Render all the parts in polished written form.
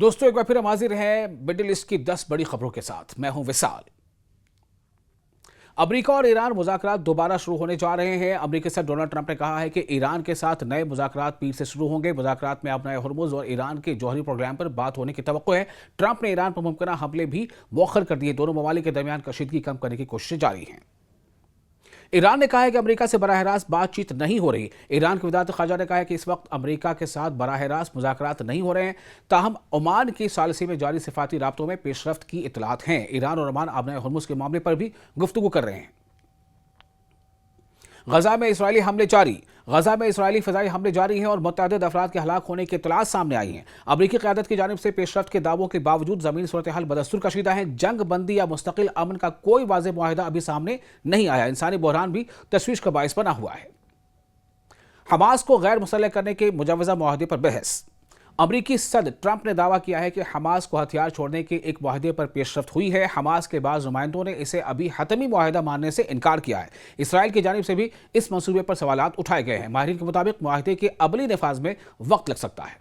دوستو ایک بار پھر ہم حاضر ہیں مڈل ایسٹ کی 10 بڑی خبروں کے ساتھ۔ میں ہوں وصال۔ امریکہ اور ایران مذاکرات دوبارہ شروع ہونے جا رہے ہیں۔ امریکی صدر ڈونلڈ ٹرمپ نے کہا ہے کہ ایران کے ساتھ نئے مذاکرات پیر سے شروع ہوں گے۔ مذاکرات میں اب نئے ہرمز اور ایران کے جوہری پروگرام پر بات ہونے کی توقع ہے۔ ٹرمپ نے ایران پر ممکنہ حملے بھی مؤخر کر دیے۔ دونوں ممالک کے درمیان کشیدگی کم کرنے کی کوششیں جاری ہیں۔ ایران نے کہا ہے کہ امریکہ سے براہ راست بات چیت نہیں ہو رہی۔ ایران کی وزارت خارجہ نے کہا ہے کہ اس وقت امریکہ کے ساتھ براہ راست مذاکرات نہیں ہو رہے ہیں، تاہم عمان کی ثالثی میں جاری سفارتی رابطوں میں پیش رفت کی اطلاعات ہیں۔ ایران اور عمان اب نئے ہرمز کے معاملے پر بھی گفتگو کر رہے ہیں۔ غزہ میں اسرائیلی حملے جاری۔ غزہ میں اسرائیلی فضائی حملے جاری ہیں اور متعدد افراد کے ہلاک ہونے کی اطلاعات سامنے آئی ہیں۔ امریکی قیادت کی جانب سے پیش رفت کے دعووں کے باوجود زمینی صورتحال بدستور کشیدہ ہے۔ جنگ بندی یا مستقل امن کا کوئی واضح معاہدہ ابھی سامنے نہیں آیا۔ انسانی بحران بھی تشویش کا باعث بنا ہوا ہے۔ حماس کو غیر مسلح کرنے کے مجوزہ معاہدے پر بحث۔ امریکی صدر ٹرمپ نے دعویٰ کیا ہے کہ حماس کو ہتھیار چھوڑنے کے ایک معاہدے پر پیش رفت ہوئی ہے۔ حماس کے بعض نمائندوں نے اسے ابھی حتمی معاہدہ ماننے سے انکار کیا ہے۔ اسرائیل کی جانب سے بھی اس منصوبے پر سوالات اٹھائے گئے ہیں۔ ماہرین کے مطابق معاہدے کے عملی نفاذ میں وقت لگ سکتا ہے۔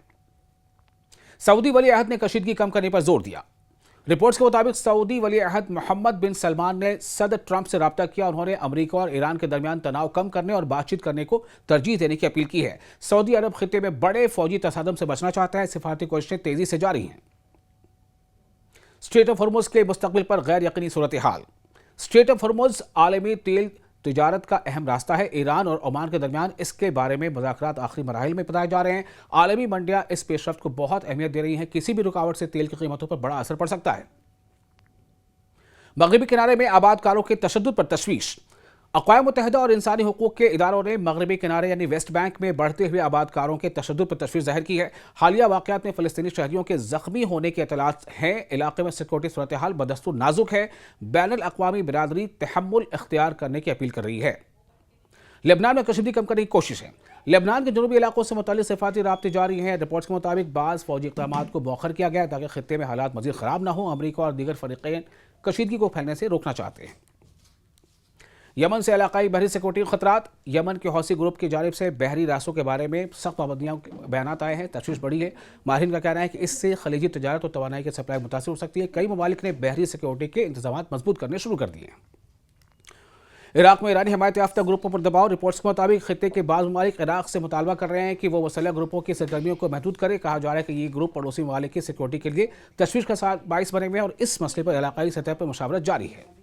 سعودی ولی عہد نے کشیدگی کم کرنے پر زور دیا۔ رپورٹس کے مطابق سعودی ولی عہد محمد بن سلمان نے صدر ٹرمپ سے رابطہ کیا۔ انہوں نے امریکہ اور ایران کے درمیان تناؤ کم کرنے اور بات چیت کرنے کو ترجیح دینے کی اپیل کی ہے۔ سعودی عرب خطے میں بڑے فوجی تصادم سے بچنا چاہتا ہے۔ سفارتی کوششیں تیزی سے جاری ہیں۔ اسٹریٹ آف ہرمز کے مستقبل پر غیر یقینی صورتحال۔ اسٹریٹ آف ہرمز عالمی تیل تجارت کا اہم راستہ ہے۔ ایران اور عمان کے درمیان اس کے بارے میں مذاکرات آخری مراحل میں بتائے جا رہے ہیں۔ عالمی منڈیاں اس پیش رفت کو بہت اہمیت دے رہی ہیں۔ کسی بھی رکاوٹ سے تیل کی قیمتوں پر بڑا اثر پڑ سکتا ہے۔ مغربی کنارے میں آباد کاروں کے تشدد پر تشویش۔ اقوام متحدہ اور انسانی حقوق کے اداروں نے مغربی کنارے یعنی ویسٹ بینک میں بڑھتے ہوئے آباد کاروں کے تشدد پر تشویش ظاہر کی ہے۔ حالیہ واقعات میں فلسطینی شہریوں کے زخمی ہونے کی اطلاعات ہیں۔ علاقے میں سیکورٹی صورتحال بدستور نازک ہے۔ بین الاقوامی برادری تحمل اختیار کرنے کی اپیل کر رہی ہے۔ لبنان میں کشیدگی کم کرنے کی کوشش ہے۔ لبنان کے جنوبی علاقوں سے متعلق سفارتی رابطے جاری ہیں۔ رپورٹس کے مطابق بعض فوجی اقدامات کو مؤخر کیا گیا ہے تاکہ خطے میں حالات مزید خراب نہ ہوں۔ امریکہ اور دیگر فریقین کشیدگی کو پھیلنے سے روکنا چاہتے ہیں۔ یمن سے علاقائی بحری سیکورٹی خطرات۔ یمن کے حوثی گروپ کی جانب سے بحری راستوں کے بارے میں سخت پابندیاں بیانات آئے ہیں۔ تشویش بڑھی ہے۔ ماہرین کا کہنا ہے کہ اس سے خلیجی تجارت اور توانائی کی سپلائی متاثر ہو سکتی ہے۔ کئی ممالک نے بحری سیکورٹی کے انتظامات مضبوط کرنے شروع کر دیے ہیں۔ عراق میں ایرانی حمایت یافتہ گروپوں پر دباؤ۔ رپورٹس کے مطابق خطے کے بعض ممالک عراق سے مطالبہ کر رہے ہیں کہ وہ مسلح گروپوں کی سرگرمیوں کو محدود کرے۔ کہا جا رہا ہے کہ یہ گروپ پڑوسی ممالک کی سیکورٹی کے لیے تشویش کا باعث بنے ہوئے ہیں اور اس مسئلے پر علاقائی سطح پر مشاورت جاری ہے۔